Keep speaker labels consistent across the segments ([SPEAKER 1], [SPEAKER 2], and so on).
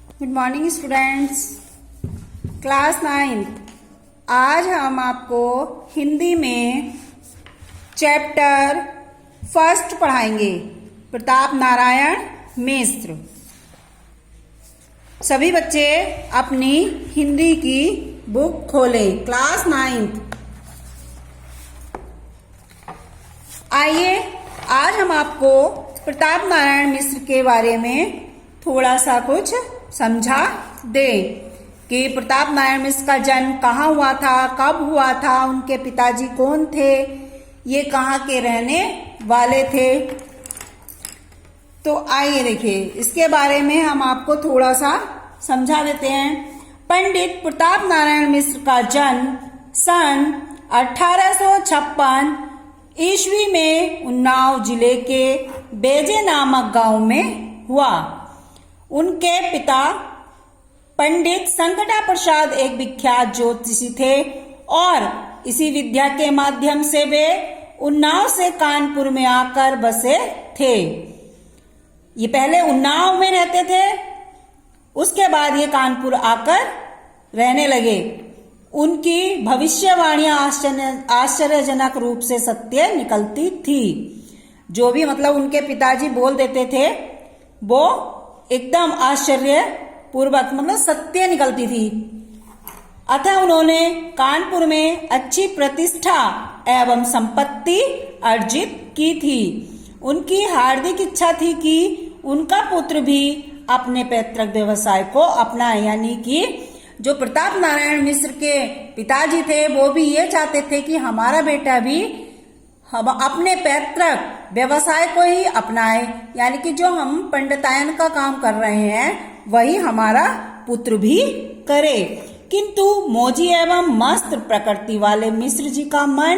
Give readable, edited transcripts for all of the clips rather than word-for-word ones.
[SPEAKER 1] Good morning students, class 9। आज हम आपको हिंदी में चैप्टर फर्स्ट पढ़ाएंगे, प्रताप नारायण मिश्र। सभी बच्चे अपनी हिंदी की बुक खोलें। क्लास 9। आइए आज हम आपको प्रताप नारायण मिश्र के बारे में थोड़ा सा कुछ समझा दें कि प्रताप नारायण मिश्र का जन्म कहाँ हुआ था, कब हुआ था, उनके पिताजी कौन थे, ये कहाँ के रहने वाले थे। तो आइए देखिए, इसके बारे में हम आपको थोड़ा सा समझा देते हैं। पंडित प्रताप नारायण मिश्र का जन्म सन 1856 ईस्वी में उन्नाव जिले के बेजे नामक गांव में हुआ। उनके पिता पंडित संकटा प्रसाद एक विख्यात ज्योतिषी थे और इसी विद्या के माध्यम से वे उन्नाव से कानपुर में आकर बसे थे। ये पहले उन्नाव में रहते थे, उसके बाद ये कानपुर आकर रहने लगे। उनकी भविष्यवाणियां आश्चर्यजनक रूप से सत्य निकलती थी। जो भी मतलब उनके पिताजी बोल देते थे वो एकदम आश्चर्य पूर्वक मतलब सत्य निकलती थी। अतः उन्होंने कानपुर में अच्छी प्रतिष्ठा एवं संपत्ति अर्जित की थी। उनकी हार्दिक इच्छा थी कि उनका पुत्र भी अपने पैतृक व्यवसाय को अपनाए, यानी कि जो प्रताप नारायण मिश्र के पिताजी थे वो भी ये चाहते थे कि हमारा बेटा भी हम अपने पैतृक व्यवसाय को ही अपनाए, यानी कि जो हम पंडितायन का काम कर रहे हैं वही हमारा पुत्र भी करे। किंतु मोजी एवं मस्त प्रकृति वाले मिश्र जी का मन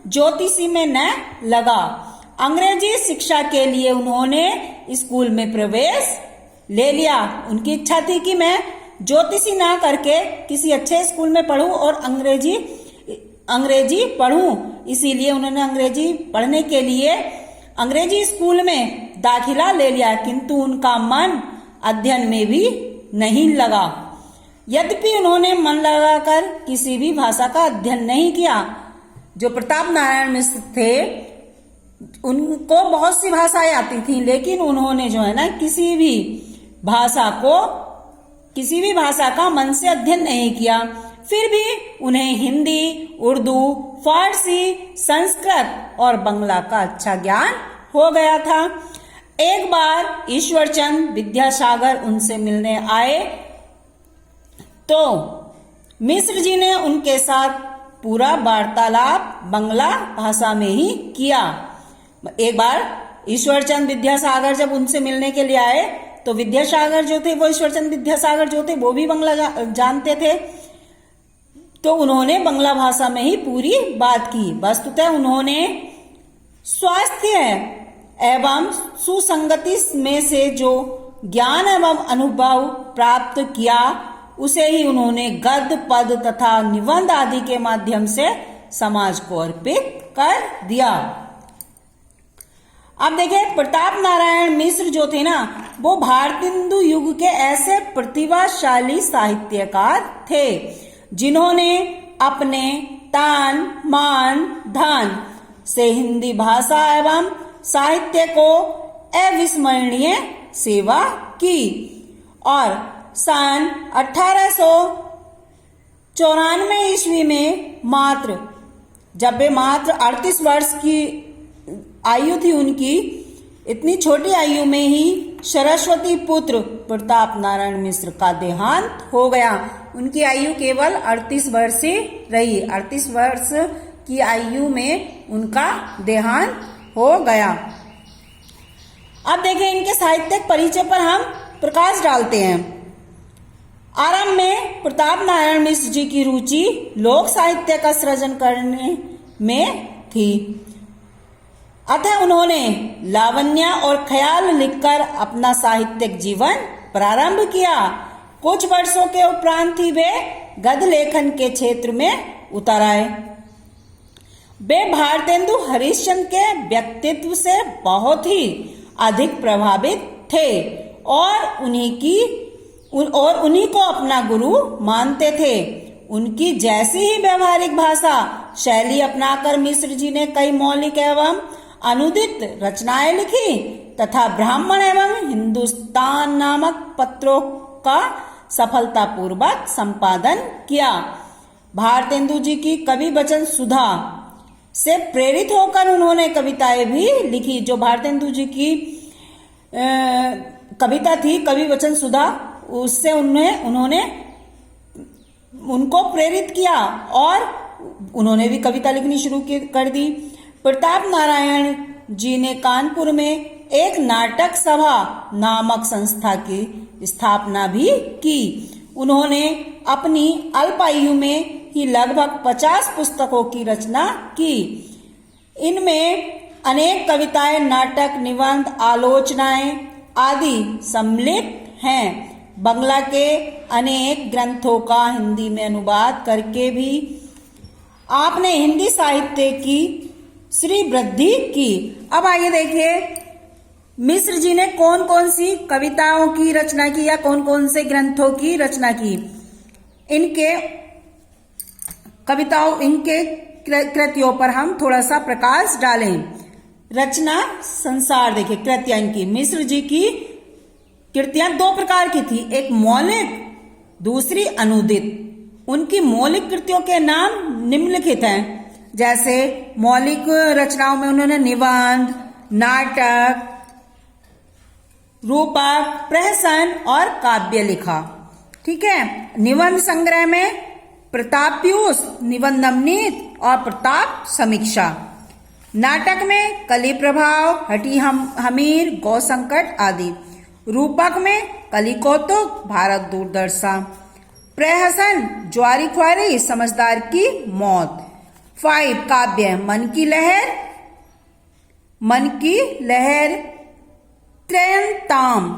[SPEAKER 1] ज्योतिषी में न लगा। अंग्रेजी शिक्षा के लिए उन्होंने स्कूल में प्रवेश ले लिया। उनकी इच्छा थी कि मैं ज्योतिषी ना करके किसी अच्छे स्कूल में पढ़ूं और अंग्रेजी पढ़ूं। इसीलिए उन्होंने अंग्रेजी पढ़ने के लिए अंग्रेजी स्कूल में दाखिला ले लिया, किंतु उनका मन अध्ययन में भी नहीं लगा। यद्यपि उन्होंने मन लगाकर किसी भी भाषा का अध्ययन नहीं किया। जो प्रताप नारायण मिश्र थे उनको बहुत सी भाषाएं आती थी, लेकिन उन्होंने जो है ना किसी भी भाषा का मन से अध्ययन नहीं किया। फिर भी उन्हें हिंदी, उर्दू, फारसी, संस्कृत और बांग्ला का अच्छा ज्ञान हो गया था। एक बार ईश्वरचंद विद्यासागर उनसे मिलने आए तो मिश्र जी ने उनके साथ पूरा वार्तालाप बांग्ला भाषा में ही किया। एक बार ईश्वरचंद विद्यासागर जब उनसे मिलने के लिए आए तो विद्यासागर जो थे वो ईश्वरचंद विद्यासागर जो थे वो भी बांग्ला जानते थे, तो उन्होंने बांग्ला भाषा में ही पूरी बात की। वस्तुतः उन्होंने स्वास्थ्य एवं सुसंगति में से जो ज्ञान एवं अनुभव प्राप्त किया उसे ही उन्होंने गद्य, पद तथा निबंध आदि के माध्यम से समाज को अर्पित कर दिया। अब देखिए, प्रताप नारायण मिश्र जो थे ना वो भारतेंदु युग के ऐसे प्रतिभाशाली साहित्यकार थे जिन्होंने अपने तान मान धन से हिंदी भाषा एवं साहित्य को अविस्मरणीय सेवा की और सन 1894 ईस्वी में जब वे मात्र 38 वर्ष की आयु थी उनकी, इतनी छोटी आयु में ही सरस्वती पुत्र प्रताप नारायण मिश्र का देहांत हो गया। उनकी आयु केवल 38 वर्ष ही रही। 38 वर्ष की आयु में उनका देहांत हो गया। अब देखिए, इनके साहित्यिक परिचय पर हम प्रकाश डालते हैं। आरंभ में प्रताप नारायण मिश्र जी की रुचि लोक साहित्य का सृजन करने में थी। अतः उन्होंने लावण्य और ख्याल लिखकर अपना साहित्यिक जीवन प्रारंभ किया। कुछ वर्षों के उपरांत ही वे गद्य लेखन के क्षेत्र में उतर आए। वे भारतेंदु हरिश्चंद्र के व्यक्तित्व से बहुत ही अधिक प्रभावित थे और और उन्हीं को अपना गुरु मानते थे। उनकी जैसी ही व्यवहारिक भाषा शैली अपनाकर मिश्र जी ने कई मौलिक एवं अनुदित रचनाएं लिखी तथा ब्राह्मण एवं हिंदुस्तान नामक पत्रों का सफलतापूर्वक संपादन किया। भारतेंदु जी की कवि वचन सुधा से प्रेरित होकर उन्होंने कविताएं भी लिखी। जो भारतेंदु जी की कविता थी कवि वचन सुधा, उससे उन्होंने उनको प्रेरित किया और उन्होंने भी कविता लिखनी शुरू कर दी। प्रताप नारायण जी ने कानपुर में एक नाटक सभा नामक संस्था की स्थापना भी की। उन्होंने अपनी अल्पायु में ही लगभग 50 पुस्तकों की रचना की। इनमें अनेक कविताएं, नाटक, निबंध, आलोचनाएं आदि सम्मिलित हैं। बंगला के अनेक ग्रंथों का हिंदी में अनुवाद करके भी आपने हिंदी साहित्य की श्री वृद्धि की। अब आइए देखिए मिश्र जी ने कौन कौन सी कविताओं की रचना की या कौन कौन से ग्रंथों की रचना की। इनके कृतियों पर हम थोड़ा सा प्रकाश डालें। रचना संसार देखिए, कृतियां इनकी मिश्र जी की कृतियां दो प्रकार की थी, एक मौलिक, दूसरी अनुदित। उनकी मौलिक कृतियों के नाम निम्नलिखित हैं। जैसे मौलिक रचनाओं में उन्होंने निबंध, नाटक, रूपक, प्रहसन और काव्य लिखा। ठीक है। निबंध संग्रह में प्रताप्यूस, निबंध नवनीत और प्रताप समीक्षा। नाटक में कली प्रभाव, हठी हमीर, गौ संकट आदि। रूपक में कली कौतुक, भारत दूरदर्शा। प्रहसन ज्वारी ख्वारी, समझदार की मौत। 5 काव्य मन की लहर, त्रयंताम।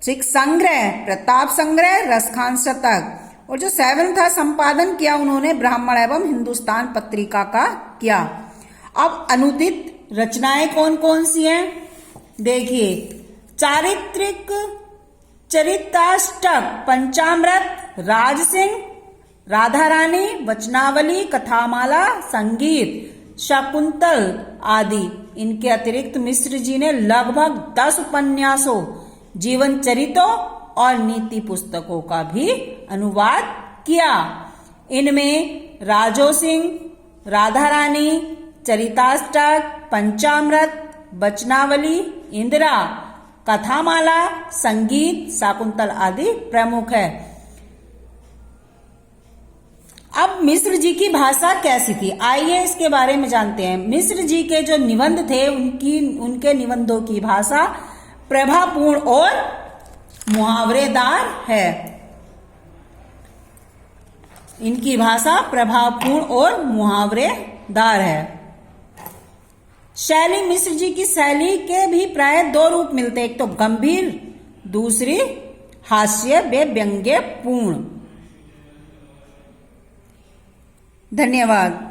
[SPEAKER 1] 6 संग्रह प्रताप संग्रह, रसखान शतक। और जो 7 था संपादन किया उन्होंने ब्राह्मण एवं हिंदुस्तान पत्रिका का किया। अब अनुदित रचनाएं कौन कौन सी हैं देखिए। चारित्रिक, चरिताष्टक, पंचामृत, राजसिंह, राधा रानी, वचनावली, कथामाला, संगीत, शकुंतल आदि। इनके अतिरिक्त मिश्र जी ने लगभग 10 उपन्यासों, जीवन चरितों और नीति पुस्तकों का भी अनुवाद किया। इनमें राजो सिंह, राधा रानी, चरिताष्टक, पंचामृत, वचनावली, इंदिरा, कथामाला, संगीत, शाकुंतल आदि प्रमुख है। अब मिश्र जी की भाषा कैसी थी, आइए इसके बारे में जानते हैं। मिश्र जी के जो निबंध थे उनके निबंधों की भाषा प्रभावपूर्ण और मुहावरेदार है। इनकी भाषा प्रभावपूर्ण और मुहावरेदार है। शैली, मिश्र जी की शैली के भी प्राय 2 रूप मिलते हैं, एक तो गंभीर, दूसरी हास्य व्यंग्यपूर्ण। धन्यवाद।